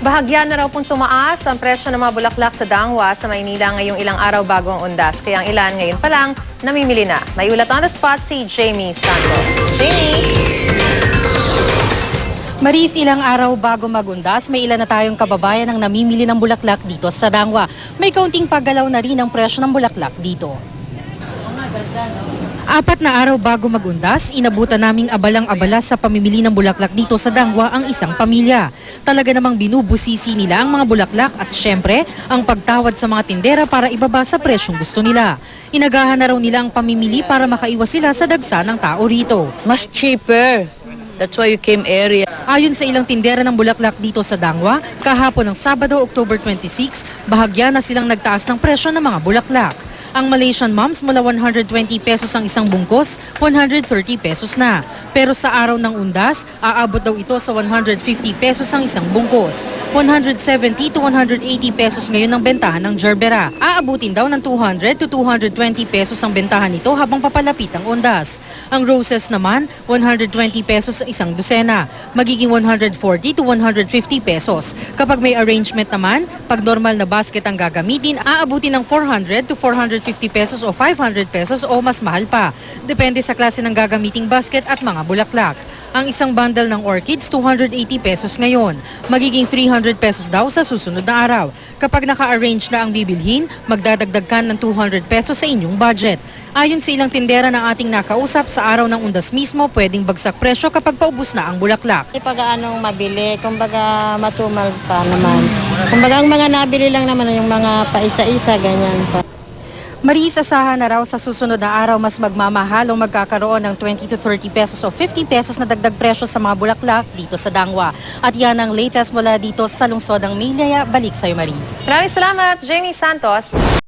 Bahagyan na raw pong tumaas ang presyo ng mga bulaklak sa Dangwa sa Maynila ngayong ilang araw bago ang undas. Kaya ang ilan ngayon pa lang namimili na. May ulat on the spot si Jamie Santos. Jamie! Maris, ilang araw bago magundas, may ilan na tayong kababayan ang namimili ng bulaklak dito sa Dangwa. May kaunting paggalaw na rin ang presyo ng bulaklak dito. 4 na araw bago magundas, inabutan naming abalang-abala sa pamimili ng bulaklak dito sa Dangwa ang isang pamilya. Talaga namang binubusisi nila ang mga bulaklak at syempre ang pagtawad sa mga tindera para ibaba sa presyong gusto nila. Inagahan na raw nila ang pamimili para makaiwas sila sa dagsa ng tao rito. Mas cheaper. That's why you came area. Ayon sa ilang tindera ng bulaklak dito sa Dangwa, kahapon ng Sabado, October 26, bahagya na silang nagtaas ng presyo ng mga bulaklak. Ang Malaysian mums mula 120 pesos ang isang bungkos, 130 pesos na. Pero sa araw ng undas, aabot daw ito sa 150 pesos ang isang bungkos. 170 to 180 pesos ngayon ang bentahan ng gerbera. Aabutin daw ng 200 to 220 pesos ang bentahan nito habang papalapit ang undas. Ang roses naman, 120 pesos sa isang dosena, magiging 140 to 150 pesos. Kapag may arrangement naman, pag normal na basket ang gagamitin, aabutin ng 400 to 450 pesos o 500 pesos o mas mahal pa. Depende sa klase ng gagamiting basket at mga bulaklak. Ang isang bundle ng orchids, 280 pesos ngayon. Magiging 300 pesos daw sa susunod na araw. Kapag naka-arrange na ang bibilhin, magdadagdag ka ng 200 pesos sa inyong budget. Ayon sa ilang tindera ng ating nakausap, sa araw ng undas mismo, pwedeng bagsak presyo kapag paubos na ang bulaklak. Pag anong mabili, kumbaga matumal pa naman. Kumbaga ang mga nabili lang naman yung mga paisa-isa, ganyan pa. Maris, asahan na raw sa susunod na araw mas magmamahal o magkakaroon ng 20 to 30 pesos o 50 pesos na dagdag presyo sa mga bulaklak dito sa Dangwa. At yan ang latest mula dito sa lungsod ng Meilaya. Balik sa'yo, Maris. Maraming salamat, Jamie Santos.